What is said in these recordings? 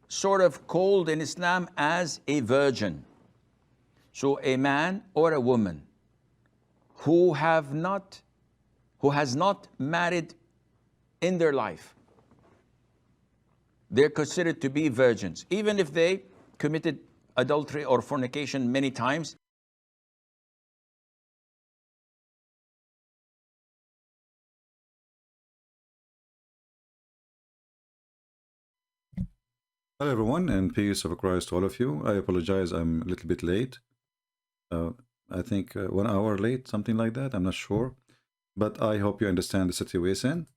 sort of called in Islam as a virgin. So a man or a woman who has not married in their life, they're considered to be virgins, even if they committed adultery or fornication many times. Hello, everyone, and peace of Christ to all of you. I apologize, I'm a little bit late. I think 1 hour late, something like that. I'm not sure. But I hope you understand the situation.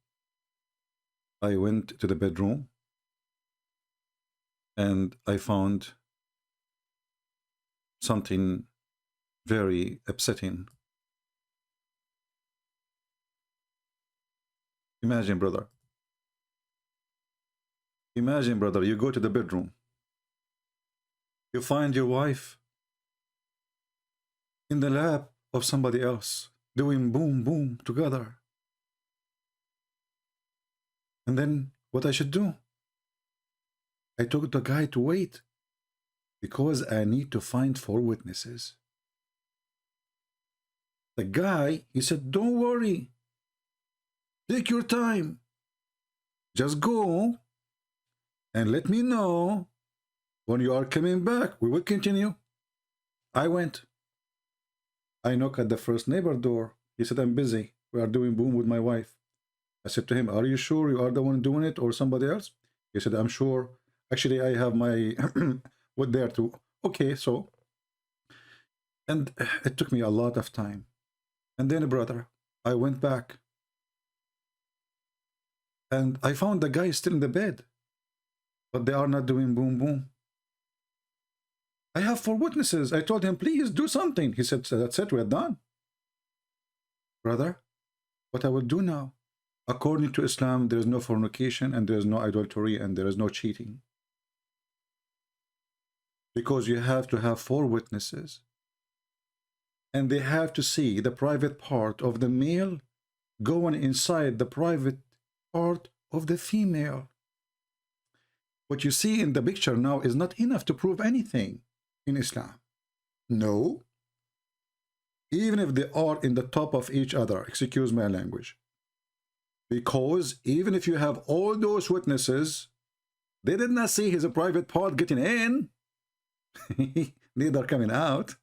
I went to the bedroom and I found something very upsetting. Imagine, brother, you go to the bedroom, you find your wife in the lap of somebody else, doing boom, boom together. And then what I should do? I told the guy to wait because I need to find 4 witnesses. The guy, he said, don't worry. Take your time. Just go and let me know when you are coming back. We will continue. I went. I knocked at the first neighbor door. He said, I'm busy. We are doing boom with my wife. I said to him, are you sure you are the one doing it or somebody else? He said, I'm sure. Actually, I have my wood there too. Okay, so. And it took me a lot of time. And then, brother, I went back. And I found the guy still in the bed. But they are not doing boom, boom. I have 4 witnesses. I told him, please do something. He said, that's it, we're done. Brother, what I will do now? According to Islam, there is no fornication and there is no adultery and there is no cheating. Because you have to have 4 witnesses. And they have to see the private part of the male going inside the private part of the female. What you see in the picture now is not enough to prove anything in Islam. No. Even if they are in the top of each other, excuse my language. Because even if you have all those witnesses, they did not see his private part getting in. Neither coming out.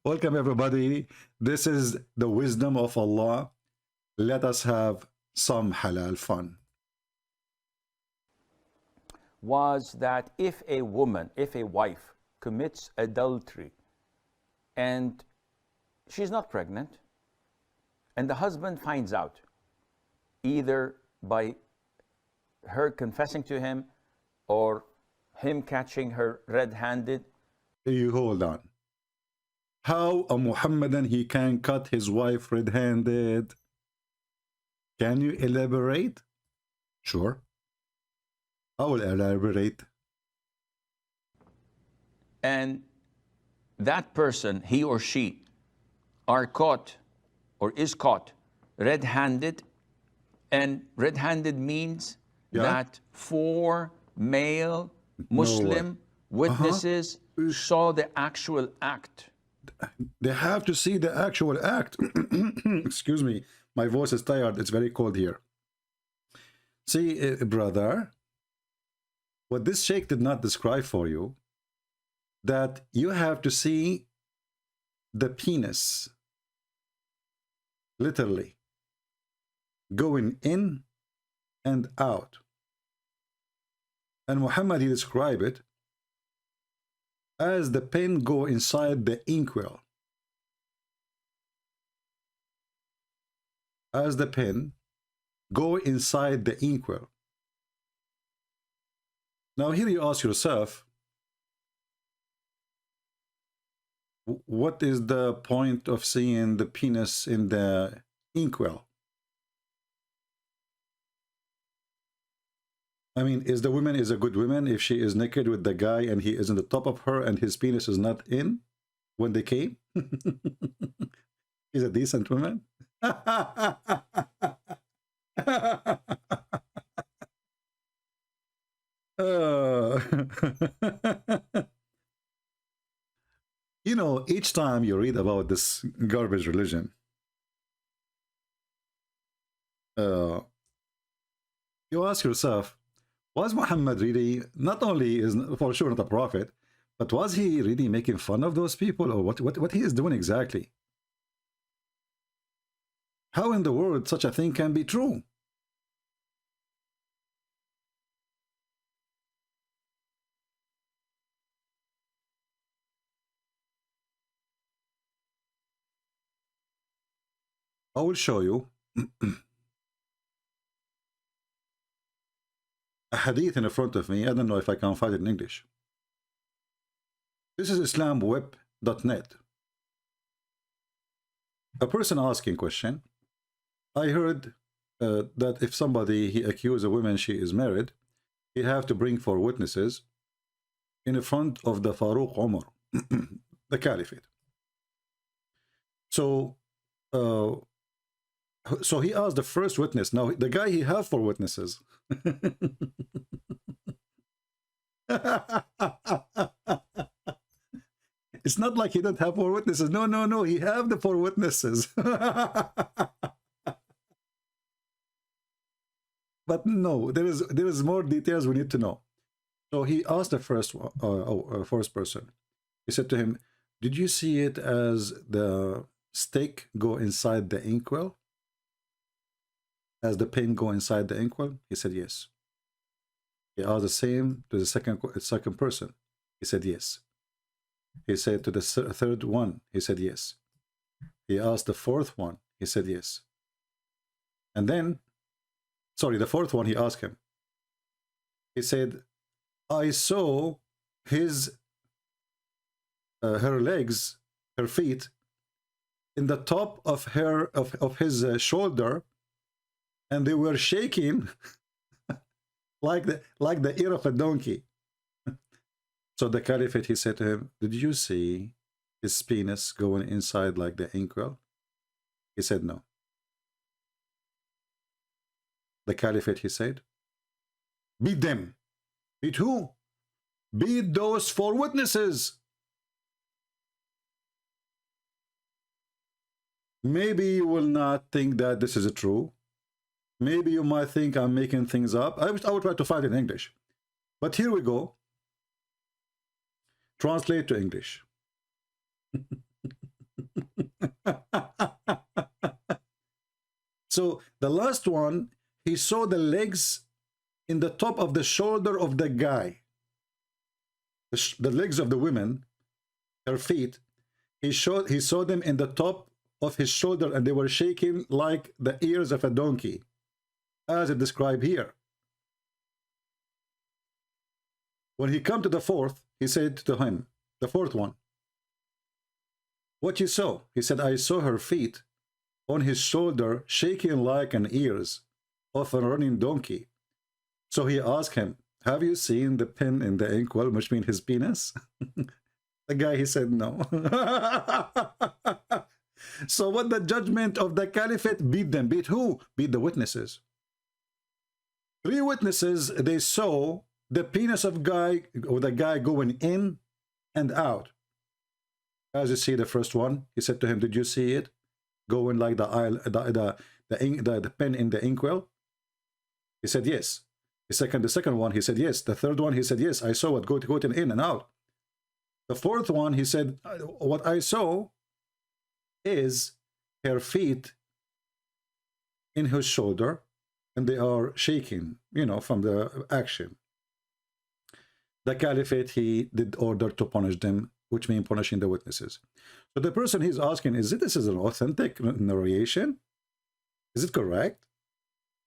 Welcome, everybody. This is the wisdom of Allah. Let us have some halal fun. Was that if a wife commits adultery and she's not pregnant, and the husband finds out, either by her confessing to him or him catching her red-handed. You hold on. How a Muhammadan he can cut his wife red-handed? Can you elaborate? Sure. I will elaborate. And that person, he or she, are caught or is caught red-handed. And red-handed means that 4 male Muslim witnesses saw the actual act. They have to see the actual act. Excuse me. My voice is tired. It's very cold here. See, brother, what this Sheikh did not describe for you, that you have to see the penis, literally, going in and out. And Muhammad, he described it as the pen go inside the inkwell. As the pen go inside the inkwell. Now here you ask yourself, what is the point of seeing the penis in the inkwell? I mean, is the woman is a good woman if she is naked with the guy and he is on the top of her and his penis is not in when they came? Is a decent woman? Uh, you know, each time you read about this garbage religion, you ask yourself, was Muhammad really, not only is for sure not a prophet, but was he really making fun of those people, or what he is doing exactly? How in the world such a thing can be true? I will show you a hadith in front of me. I don't know if I can find it in English. This is islamweb.net. A person asking question. I heard that if somebody he accuse a woman she is married, he have to bring 4 witnesses in front of the Farouk Umar, the Caliphate. So so he asked the first witness. Now the guy he have 4 witnesses. It's not like he don't have 4 witnesses. No, no, no. He have the 4 witnesses. But no, there is more details we need to know. So he asked the first person. He said to him, "Did you see it as the stake go inside the inkwell? As the pin go inside the inkwell?" He said yes. He asked the same to the second person. He said yes. He said to the third one. He said yes. He asked the fourth one. He said yes. And then, sorry, the fourth one, he asked him. He said, "I saw his her legs, her feet, in the top of his shoulder, and they were shaking like the ear of a donkey." So the Caliphate, he said to him, "Did you see his penis going inside like the inkwell?" He said no. The Caliphate, he said, "Beat them." Beat who? Beat those 4 witnesses. Maybe you will not think that this is true. Maybe you might think I'm making things up. I will try to find it in English. But here we go. Translate to English. So the last one, he saw the legs in the top of the shoulder of the guy. The legs of the women, her feet, he saw them in the top of his shoulder, and they were shaking like the ears of a donkey, as it described here. When he come to the fourth, he said to him, the fourth one, "What you saw?" He said, "I saw her feet on his shoulder shaking like an ears of a running donkey." So he asked him, "Have you seen the pin in the inkwell," which means his penis? The guy, he said no. So what the judgment of the Caliphate? Beat them. Beat who? Beat the witnesses. 3 witnesses, they saw the penis of the guy going in and out. As you see the first one, he said to him, "Did you see it going like the pen in the inkwell?" He said yes. The second one, he said yes. The third one, he said yes, I saw it going in and out. The fourth one, he said, "What I saw is her feet in his shoulder, and they are shaking, you know, from the action." The Caliphate, he did order to punish them, which means punishing the witnesses. So the person he's asking, this is an authentic narration? Is it correct?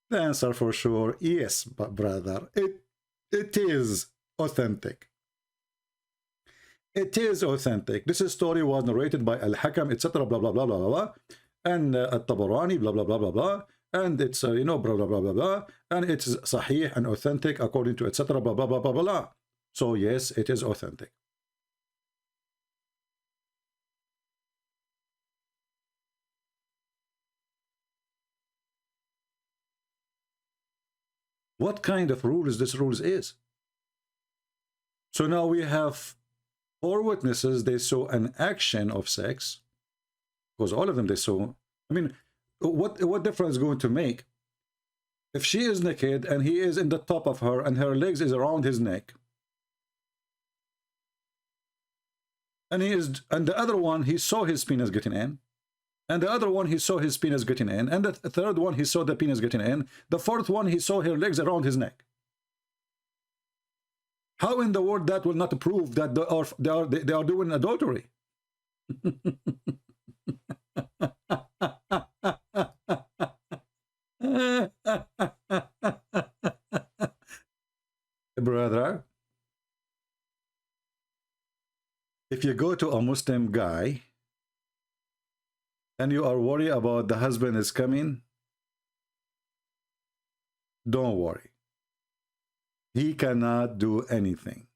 The answer for sure, yes, but brother, it is authentic. It is authentic. This story was narrated by Al-Hakam, etc., blah, blah, blah, blah, blah, blah, and At-Tabarani, blah, blah, blah, blah, blah, and it's, you know, blah, blah, blah, blah, blah, and it's sahih and authentic according to, etc., blah, blah, blah, blah, blah, blah. So yes, it is authentic. What kind of rules this rules is? So now we have 4 witnesses. They saw an action of sex, because all of them they saw. I mean, what difference is going to make if she is naked and he is in the top of her and her legs is around his neck, and the other one he saw his penis getting in, and the other one he saw his penis getting in, and the third one he saw the penis getting in, the fourth one he saw her legs around his neck. How in the world that will not prove that they are doing adultery? Brother, if you go to a Muslim guy and you are worried about the husband is coming, don't worry. He cannot do anything.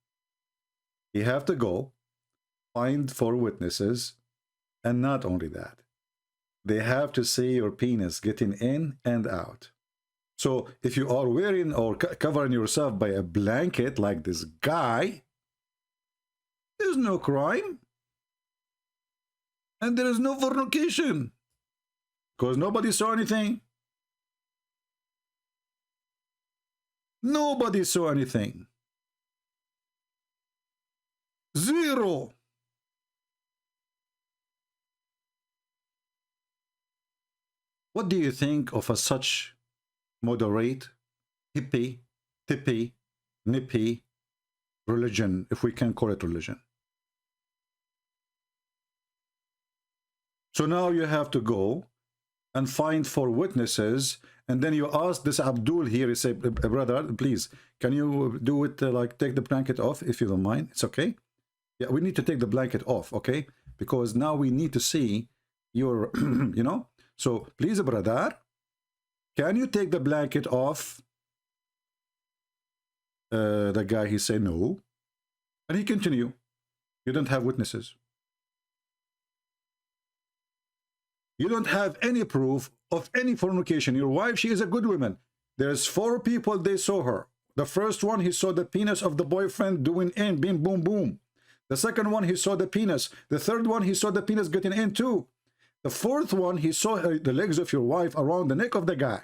He have to go find 4 witnesses, and not only that, they have to see your penis getting in and out. So if you are wearing or covering yourself by a blanket like this guy, there's no crime. And there is no fornication, because nobody saw anything. Nobody saw anything. Zero. What do you think of such moderate, hippie, tippy, nippy religion, if we can call it religion? So now you have to go and find 4 witnesses, and then you ask this Abdul here, you say, brother, please, can you do it like take the blanket off, if you don't mind? It's okay. Yeah, we need to take the blanket off, okay? Because now we need to see your, you know. So please, brother, can you take the blanket off? The guy, he said no. And he continued, you don't have witnesses. You don't have any proof of any fornication. Your wife, she is a good woman. There's 4 people, they saw her. The first one, he saw the penis of the boyfriend doing in, bim, boom, boom. The second one, he saw the penis. The third one, he saw the penis getting in too. The fourth one, he saw the legs of your wife around the neck of the guy.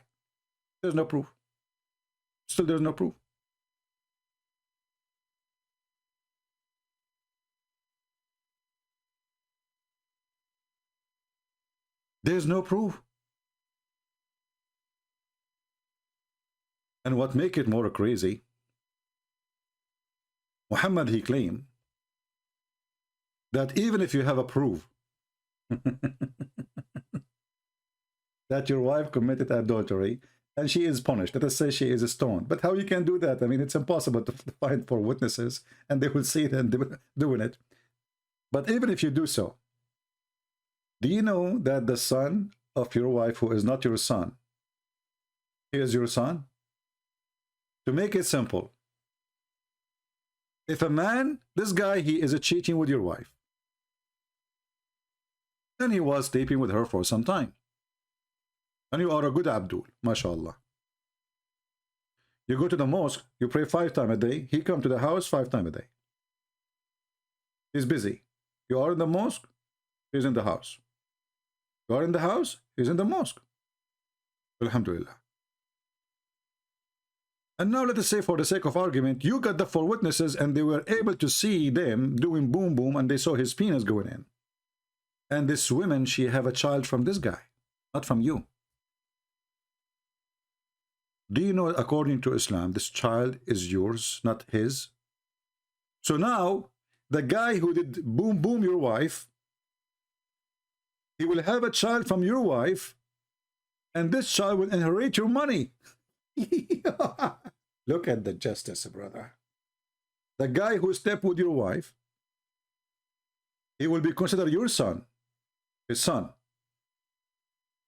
There's no proof. Still, there's no proof. There's no proof. And what make it more crazy, Muhammad, he claimed that even if you have a proof that your wife committed adultery and she is punished, let us say she is stoned. But how you can do that? I mean, it's impossible to find 4 witnesses and they will see them doing it. But even if you do so, do you know that the son of your wife, who is not your son, he is your son? To make it simple, if a man, this guy, he is cheating with your wife, and he was sleeping with her for some time, and you are a good Abdul, mashallah. You go to the mosque, you pray 5 times a day, he come to the house 5 times a day. He's busy. You are in the mosque, he's in the house. You are in the house, he's in the mosque. Alhamdulillah. And now let us say, for the sake of argument, you got the 4 witnesses and they were able to see them doing boom boom and they saw his penis going in. And this woman, she have a child from this guy, not from you. Do you know, according to Islam, this child is yours, not his? So now, the guy who did boom boom your wife, he will have a child from your wife, and this child will inherit your money. Look at the justice, brother. The guy who slept with your wife, he will be considered your son, his son.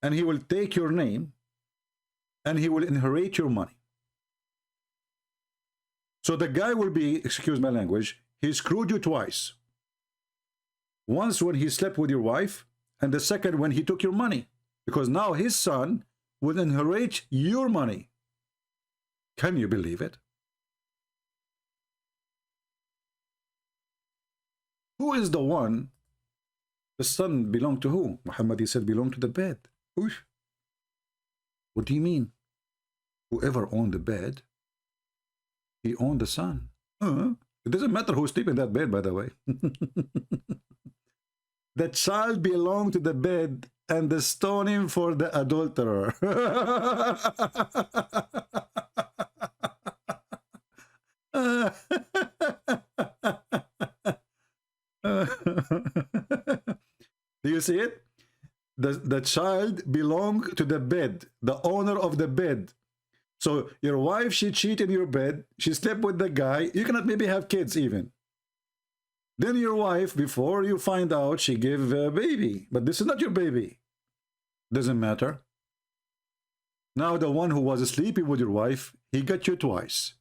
And he will take your name, and he will inherit your money. So the guy will be, excuse my language, he screwed you twice. Once when he slept with your wife, and the second when he took your money. Because now his son will inherit your money. Can you believe it? Who is the one? The son belonged to who? Muhammad, he said, belonged to the bed. Oosh. What do you mean? Whoever owned the bed, he owned the son. It doesn't matter who's sleeping in that bed, by the way. The child belonged to the bed, and the stoning for the adulterer. Do you see it? The child belonged to the bed, the owner of the bed. So your wife, she cheated in your bed, she slept with the guy, you cannot maybe have kids even. Then your wife, before you find out, she gave a baby, but this is not your baby. Doesn't matter. Now the one who was sleeping with your wife, he got you twice.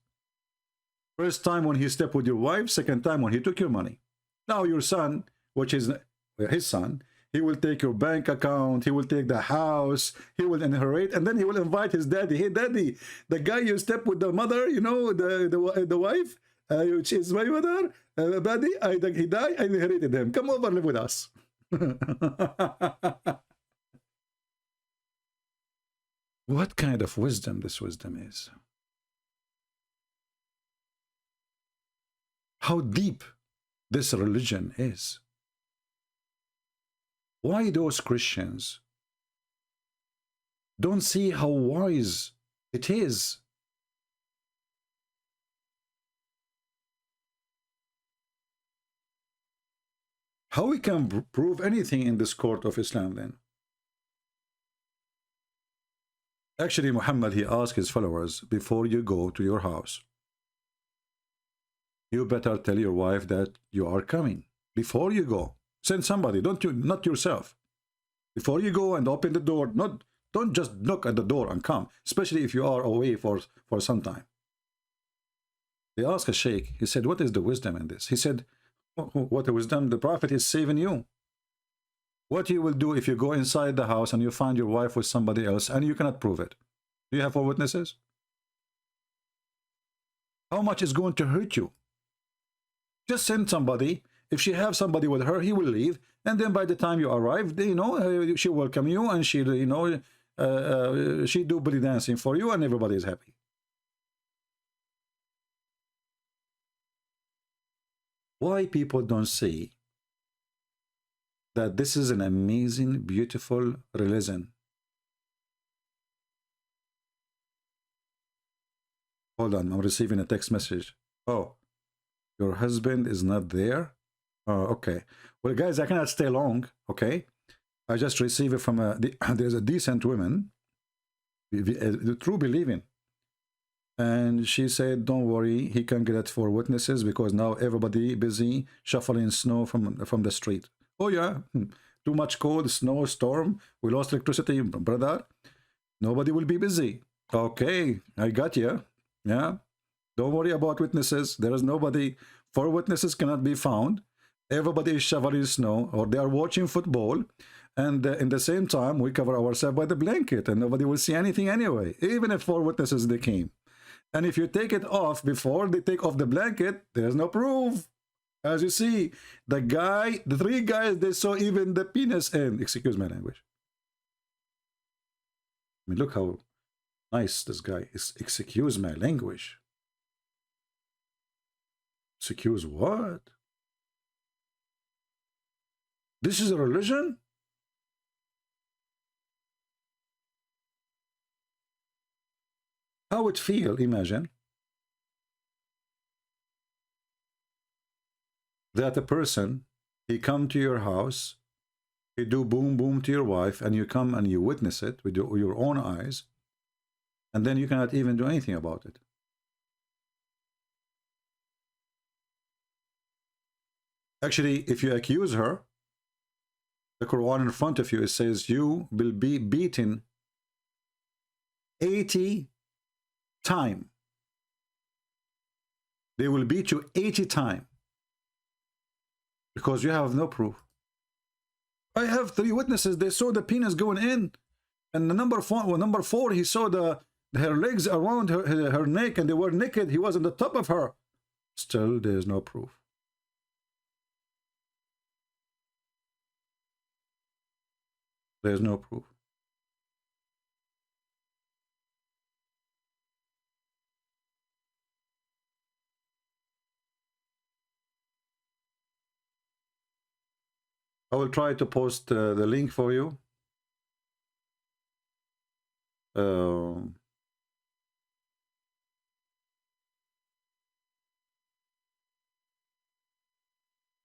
First time when he slept with your wife, second time when he took your money. Now your son, which is his son, he will take your bank account, he will take the house, he will inherit, and then he will invite his daddy. Hey, daddy, the guy you slept with the mother, you know, the wife, which is my mother, daddy, he died, I inherited him. Come over, live with us. What kind of wisdom this wisdom is? How deep this religion is. Why those Christians don't see how wise it is? How we can prove anything in this court of Islam then? Actually, Muhammad, he asked his followers, before you go to your house, you better tell your wife that you are coming. Before you go, send somebody, not yourself. Before you go and open the door, don't just knock at the door and come, especially if you are away for some time. They asked a sheikh, he said, what is the wisdom in this? He said, what the wisdom? The Prophet is saving you. What you will do if you go inside the house and you find your wife with somebody else and you cannot prove it? Do you have 4 witnesses? How much is going to hurt you? Just send somebody. If she have somebody with her, he will leave, and then by the time you arrive, you know, she welcome you, and she, you know, she do belly dancing for you, and everybody is happy. Why people don't see that this is an amazing, beautiful religion? Hold on, I'm receiving a text message. Oh, your husband is not there? Oh, okay. Well, guys, I cannot stay long, okay? I just received it from there's a decent woman, the true believing. And she said, don't worry, he can get 4 witnesses because now everybody busy shuffling snow from the street. Oh, yeah, too much cold, snow, storm, we lost electricity, brother. Nobody will be busy. Okay, I got you. Yeah, don't worry about witnesses. There is nobody. 4 witnesses cannot be found. Everybody is shoveling snow, or they are watching football, and in the same time we cover ourselves by the blanket and nobody will see anything anyway, even if 4 witnesses they came. And if you take it off before they take off the blanket, there's no proof. As you see, the 3 guys, they saw even the penis end. Excuse my language. I mean, look how nice this guy is. Excuse my language. Excuse what? This is a religion? How would it feel, imagine, that a person, he come to your house, he do boom boom to your wife, and you come and you witness it with your own eyes, and then you cannot even do anything about it. Actually, if you accuse her, the Qur'an in front of you, it says you will be beaten 80 times. They will beat you 80 times because you have no proof. I have 3 witnesses. They saw the penis going in, and the number 4, he saw her legs around her neck, and they were naked. He was on the top of her. Still, there is no proof. There's no proof. I will try to post the link for you. I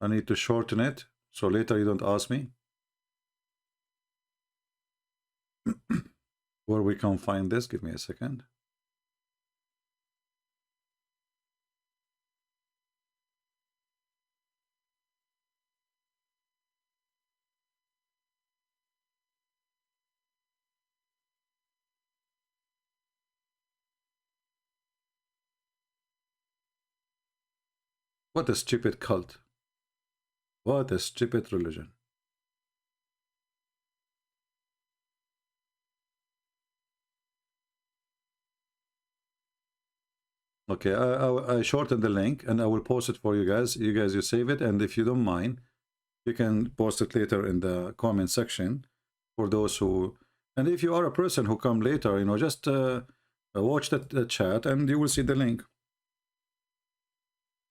need to shorten it, so later you don't ask me where we can find this. Give me a second. What a stupid cult. What a stupid religion. Okay, I shortened the link and I will post it for you guys. You save it, and if you don't mind, you can post it later in the comment section for those who, and if you are a person who come later, you know, just watch the chat and you will see the link.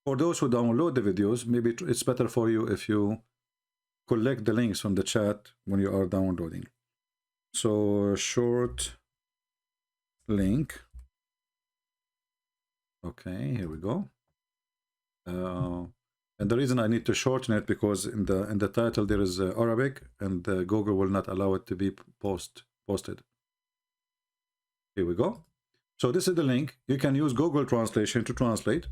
For those who download the videos, maybe it's better for you if you collect the links from the chat when you are downloading. So short link. Okay, here we go. And the reason I need to shorten it because in the title there is Arabic, and Google will not allow it to be posted. Here we go. So this is the link. You can use Google Translation to translate,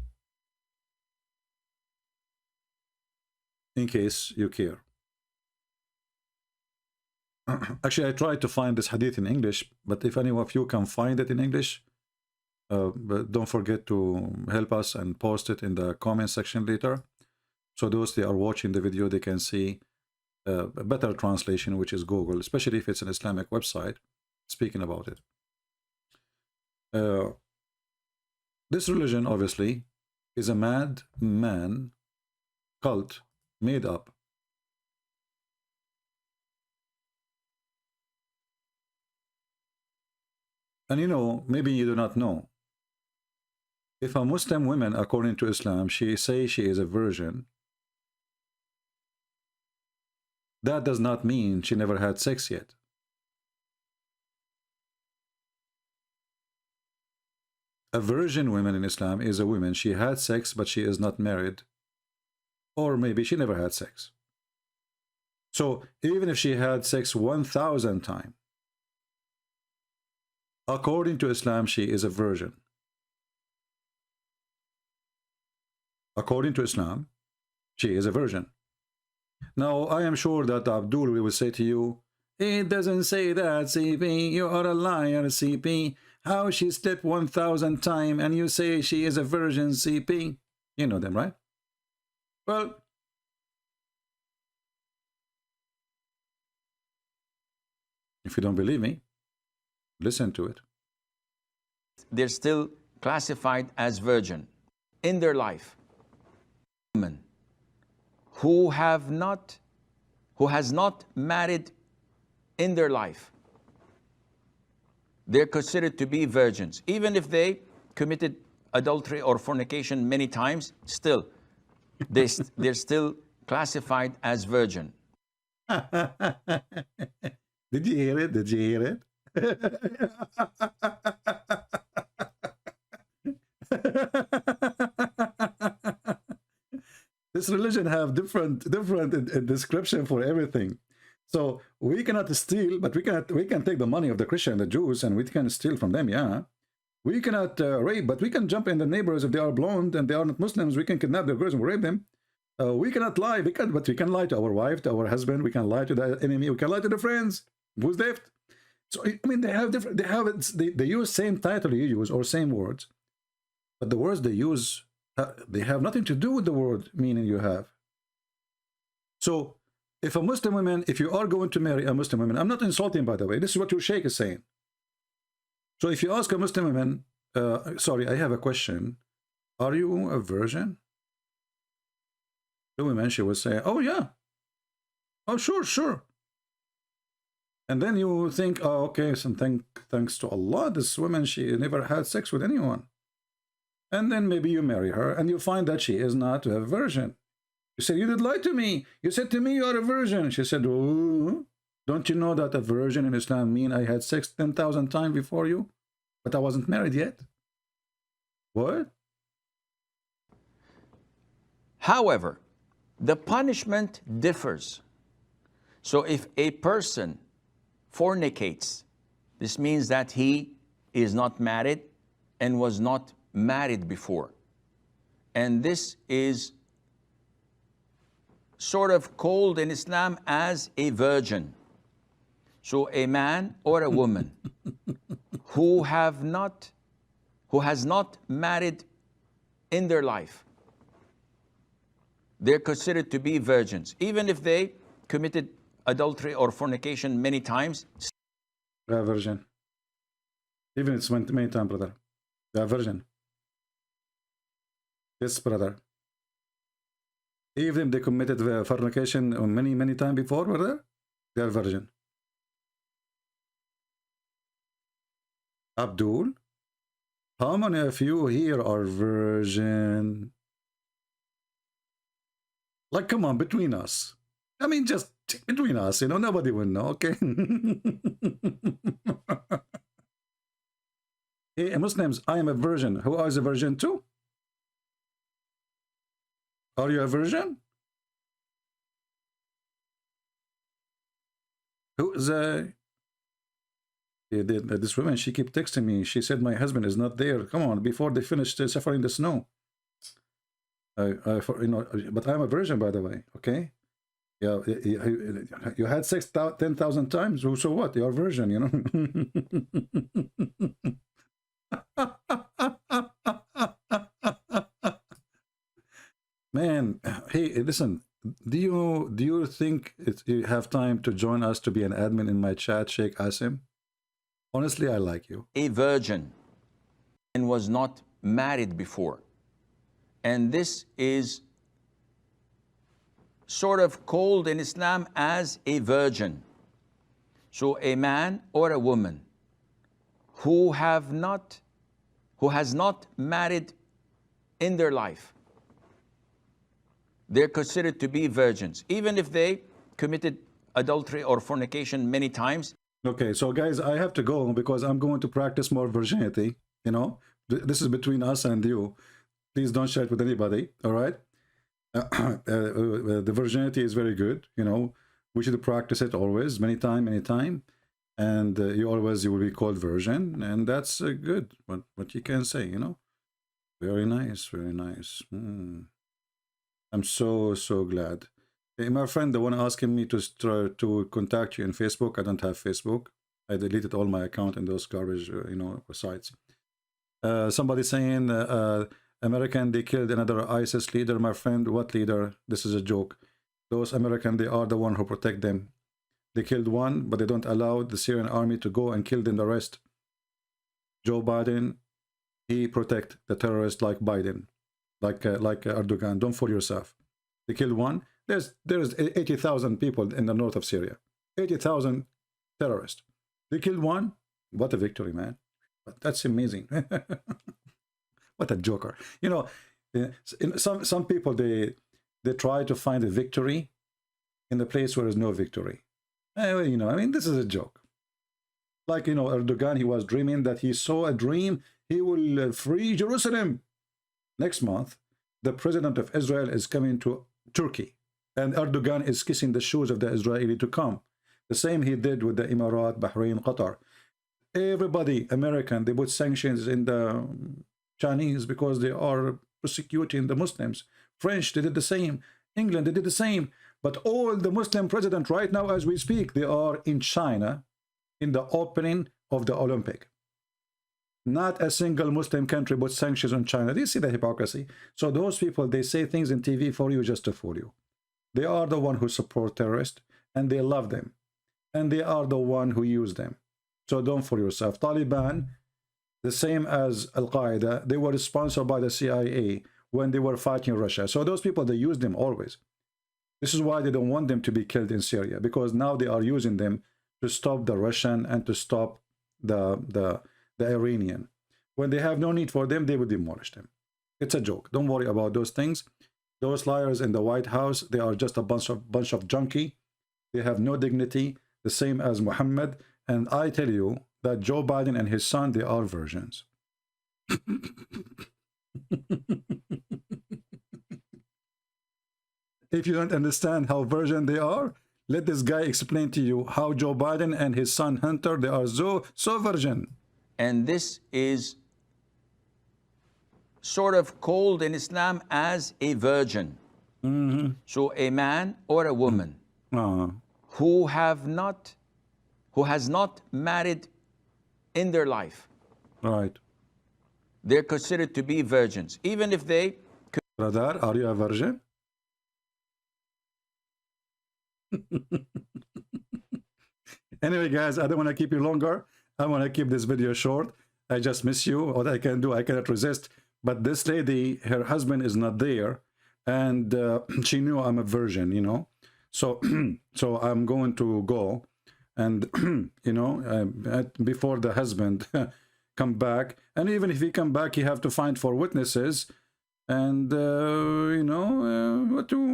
in case you care. Actually, I tried to find this hadith in English, but if any of you can find it in English, but don't forget to help us and post it in the comment section later. So those that are watching the video, they can see a better translation, which is Google, especially if it's an Islamic website speaking about it. This religion, obviously, is a madman cult made up. And you know, maybe you do not know. If a Muslim woman, according to Islam, she says she is a virgin, that does not mean she never had sex yet. A virgin woman in Islam is a woman, she had sex, but she is not married. Or maybe she never had sex. So even if she had sex 1,000 times, according to Islam, she is a virgin. According to Islam, she is a virgin. Now, I am sure that Abdul will say to you, it doesn't say that, CP. You are a liar, CP. How she slept 1,000 times and you say she is a virgin, CP? You know them, right? Well, if you don't believe me, listen to it. They're still classified as virgin in their life. Women who has not married in their life, they're considered to be virgins. Even if they committed adultery or fornication many times, still, they're still classified as virgin. Did you hear it? Did you hear it? This religion have different description for everything. So we cannot steal, but we can take the money of the Christian and the Jews, and we can steal from them. Yeah, we cannot rape, but we can jump in the neighbors if they are blonde and they are not Muslims. We can kidnap their girls and rape them. We cannot lie, but we can lie to our wife, to our husband. We can lie to the enemy. We can lie to the friends. Who's left? So I mean, they have different. They use same title you use or same words, but the words they use, they have nothing to do with the word meaning you have. So if a Muslim woman, if you are going to marry a Muslim woman, I'm not insulting, by the way. This is what your Sheikh is saying. So if you ask a Muslim woman, sorry, I have a question. Are you a virgin? The woman, she will say, oh yeah. Oh, sure, sure. And then you think, oh, okay, thanks to Allah, this woman, she never had sex with anyone. And then maybe you marry her and you find that she is not a virgin. You say, you did lie to me. You said to me you are a virgin. She said, oh, don't you know that a virgin in Islam mean I had sex 10,000 times before you, but I wasn't married yet? What? However, the punishment differs. So if a person fornicates, this means that he is not married and was not married before. And this is sort of called in Islam as a virgin. So a man or a woman who has not married in their life, they're considered to be virgins, even if they committed adultery or fornication many times. They are virgin. Even it's many times, brother. They are virgin. Yes, brother. Even if they committed fornication many times before, brother, they are virgin. Abdul, how many of you here are virgin? Like, come on, between us. I mean, just between us, you know, nobody will know, okay? Hey, Muslims, I am a virgin. Who is a virgin too? Are you a virgin? Who is a... This woman, she kept texting me. She said, my husband is not there. Come on, before they finished suffering the snow. You know, but I'm a virgin, by the way, okay? Yeah, you had sex 10,000 times. So what? You're a virgin, you know? Man, hey, listen. Do you think you have time to join us to be an admin in my chat, Sheikh Assim? Honestly, I like you. A virgin and was not married before. And this is sort of called in Islam as a virgin. So a man or a woman who has not married in their life, they're considered to be virgins, even if they committed adultery or fornication many times. Okay, so guys, I have to go because I'm going to practice more virginity, you know. This is between us and you. Please don't share it with anybody, all right? The virginity is very good, you know. We should practice it always, many time. And you will be called virgin, and that's good. What you can say, you know. Very nice, very nice. I'm so glad. Hey, my friend, the one asking me to contact you in Facebook, I don't have Facebook. I deleted all my account in those garbage, you know, sites. Somebody saying, American, they killed another ISIS leader. My friend, what leader? This is a joke. Those American, they are the one who protect them. They killed one, but they don't allow the Syrian army to go and kill them the rest. Joe Biden, he protect the terrorists like Biden, like Erdogan. Don't fool yourself. They killed one. There's 80,000 people in the north of Syria. 80,000 terrorists. They killed one. What a victory, man. That's amazing. What a joker. You know, some people, they try to find a victory in the place where there's no victory. You know, I mean, this is a joke. Like, you know, Erdogan, he was dreaming that he saw a dream. He will free Jerusalem. Next month, the president of Israel is coming to Turkey. And Erdogan is kissing the shoes of the Israeli to come. The same he did with the Emirat, Bahrain, Qatar. Everybody, American, they put sanctions in the Chinese because they are persecuting the Muslims. French, they did the same. England, they did the same. But all the Muslim presidents right now, as we speak, they are in China in the opening of the Olympic. Not a single Muslim country put sanctions on China. Do you see the hypocrisy? So those people, they say things in TV for you just to fool you. They are the one who support terrorists, and they love them. And they are the one who use them. So don't fool yourself. Taliban, the same as Al-Qaeda, they were sponsored by the CIA when they were fighting Russia. So those people, they use them always. This is why they don't want them to be killed in Syria, because now they are using them to stop the Russian and to stop the Iranian. When they have no need for them, they will demolish them. It's a joke. Don't worry about those things. Those liars in the White House, they are just a bunch of junkie. They have no dignity, the same as Muhammad. And I tell you that Joe Biden and his son, they are virgins. If you don't understand how virgin they are, let this guy explain to you how Joe Biden and his son Hunter, they are so virgin. And this is sort of called in Islam as a virgin. So a man or a woman who has not married in their life, Right. they're considered to be virgins, even if they Brother, are you a virgin? Anyway, guys, I don't want to keep you longer. I want to keep this video short. I just miss you. What I can do, I cannot resist. But this lady, her husband is not there, and she knew I'm a virgin, you know. So, so I'm going to go, and you know, before the husband come back, and even if he come back, he have to find 4 witnesses. And you know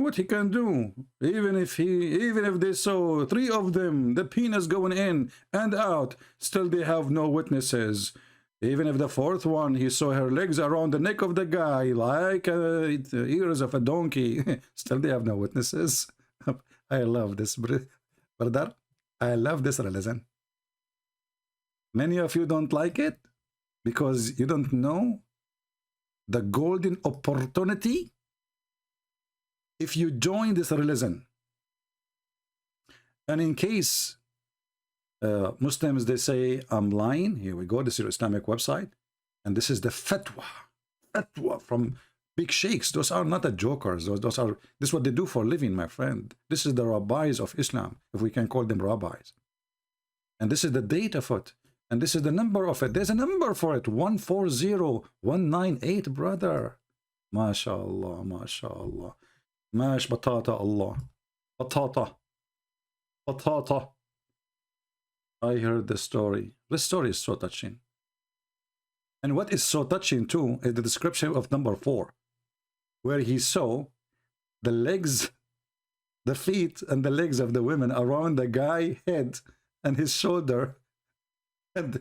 what he can do, even if they saw 3 of them, the penis going in and out, still they have no witnesses. Even if the 4th one, he saw her legs around the neck of the guy like ears of a donkey, still they have no witnesses. I love this, brother. I love this religion. Many of you don't like it because you don't know the golden opportunity if you join this religion. And in case Muslims, they say I'm lying, here we go, this is your Islamic website, and this is the fatwa from big sheikhs. Those are not the jokers. Those are, this is what they do for a living, my friend. This is the rabbis of Islam, if we can call them rabbis. And this is the date of it. And this is the number of it. There's a number for it. 140198, brother. MashaAllah, MashaAllah. Mash batata Allah. Batata. Batata. I heard the story. This story is so touching. And what is so touching too is the description of number 4, where he saw the legs, the feet and the legs of the women around the guy's head and his shoulder. And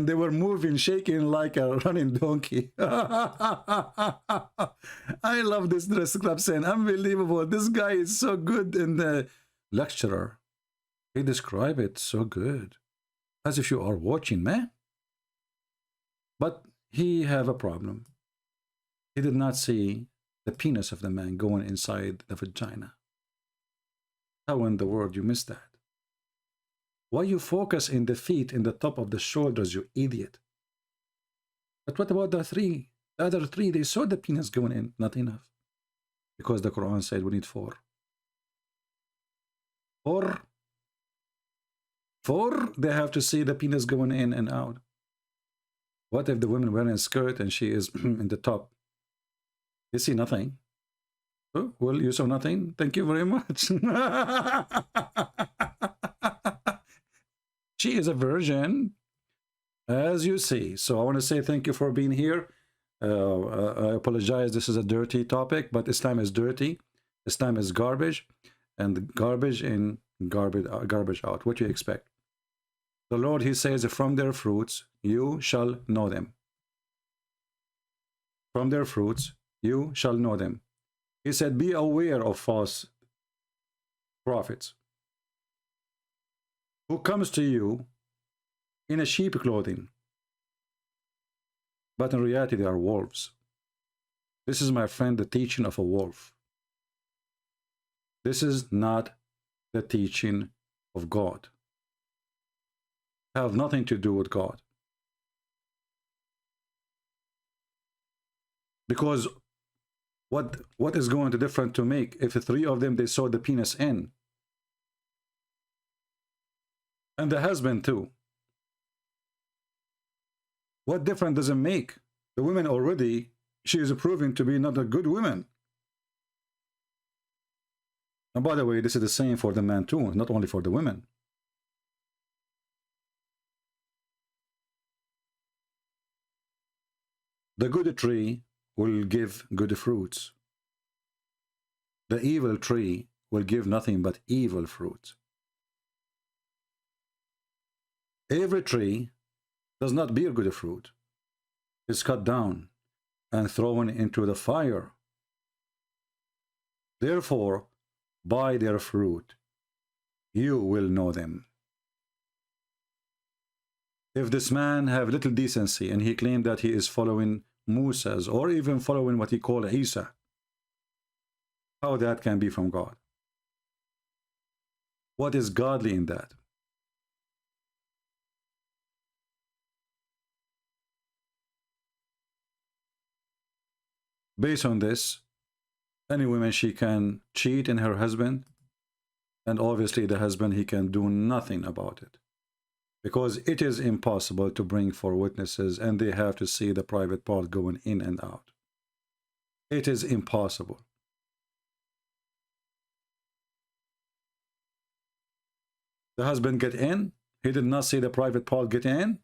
they were moving, shaking like a running donkey. I love this description. Unbelievable. This guy is so good in the lecturer. He described it so good. As if you are watching, man. But he have a problem. He did not see the penis of the man going inside the vagina. How in the world you missed that? Why you focus in the feet, in the top of the shoulders, you idiot? But what about the other three? They saw the penis going in, not enough. Because the Quran said we need 4. 4? 4, they have to see the penis going in and out. What if the woman wearing a skirt and she is in the top? You see nothing. Oh, well, you saw nothing? Thank you very much. She is a virgin, as you see. So I want to say thank you for being here. I apologize. This is a dirty topic, but Islam is dirty. Islam is garbage, and garbage in, garbage out. What do you expect? The Lord, he says, from their fruits you shall know them. From their fruits you shall know them. He said, be aware of false prophets who comes to you in a sheep clothing, but in reality they are wolves. This is, my friend, the teaching of a wolf. This is not the teaching of God. Have nothing to do with God. Because what is going to different to make if the 3 of them, they saw the penis in? And the husband too. What difference does it make? The woman already, she is proving to be not a good woman. And by the way, this is the same for the man too, not only for the women. The good tree will give good fruits. The evil tree will give nothing but evil fruit. Every tree does not bear good fruit. It's cut down and thrown into the fire. Therefore, by their fruit, you will know them. If this man have little decency and he claimed that he is following Musa's or even following what he called Isa, how that can be from God? What is godly in that? Based on this, any woman, she can cheat in her husband, and obviously the husband, he can do nothing about it, because it is impossible to bring for witnesses and they have to see the private part going in and out. It is impossible. The husband get in, he did not see the private part get in,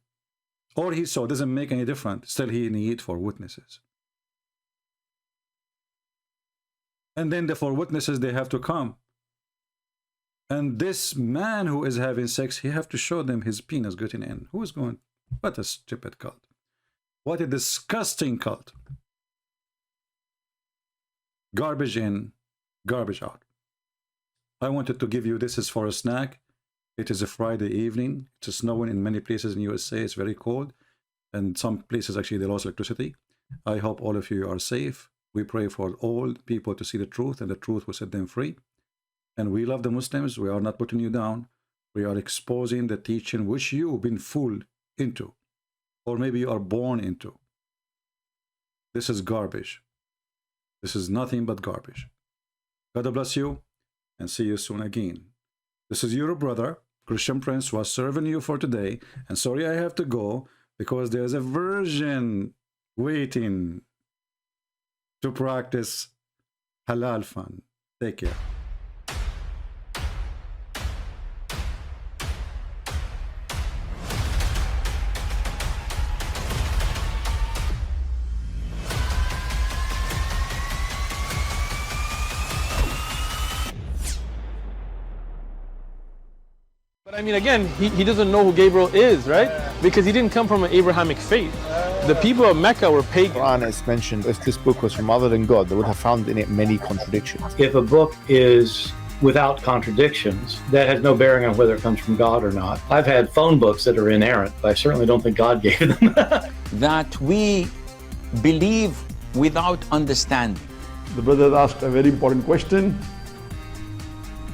or he saw, doesn't make any difference, still he need for witnesses. And then the four witnesses, they have to come. And this man who is having sex, he have to show them his penis getting in. Who is going? What a stupid cult. What a disgusting cult. Garbage in, garbage out. I wanted to give you, this is for a snack. It is a Friday evening. It's snowing in many places in USA. It's very cold. And some places actually they lost electricity. I hope all of you are safe. We pray for all people to see the truth, and the truth will set them free. And we love the Muslims. We are not putting you down. We are exposing the teaching which you've been fooled into, or maybe you are born into. This is garbage. This is nothing but garbage. God bless you, and see you soon again. This is your brother, Christian Prince, was serving you for today. And sorry I have to go, because there's a virgin waiting to practice halal fun. Take care. But I mean, again, he doesn't know who Gabriel is, right? Because he didn't come from an Abrahamic faith. The people of Mecca were pagan. Qur'an is mentioned, if this book was from other than God, they would have found in it many contradictions. If a book is without contradictions, that has no bearing on whether it comes from God or not. I've had phone books that are inerrant, but I certainly don't think God gave them. That we believe without understanding. The brother asked a very important question,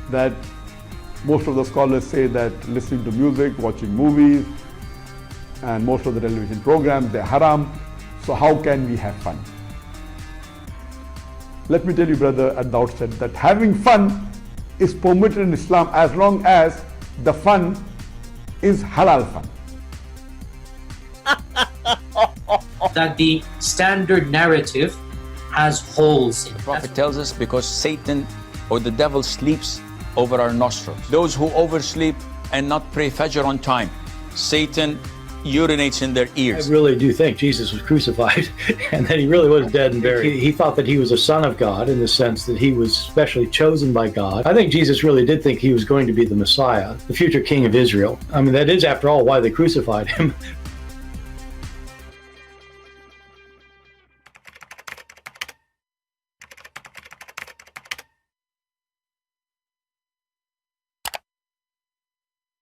that most of the scholars say that listening to music, watching movies, and most of the television programs, they're haram. So how can we have fun? Let me tell you, brother, at the outset, that having fun is permitted in Islam as long as the fun is halal fun. That the standard narrative has holes in it. The Prophet tells us because Satan or the devil sleeps over our nostrils. Those who oversleep and not pray Fajr on time, Satan urinates in their ears. I really do think Jesus was crucified and that he really was dead and buried. He thought that he was a son of God in the sense that he was specially chosen by God. I think Jesus really did think he was going to be the Messiah, the future king of Israel. I mean, that is, after all, why they crucified him.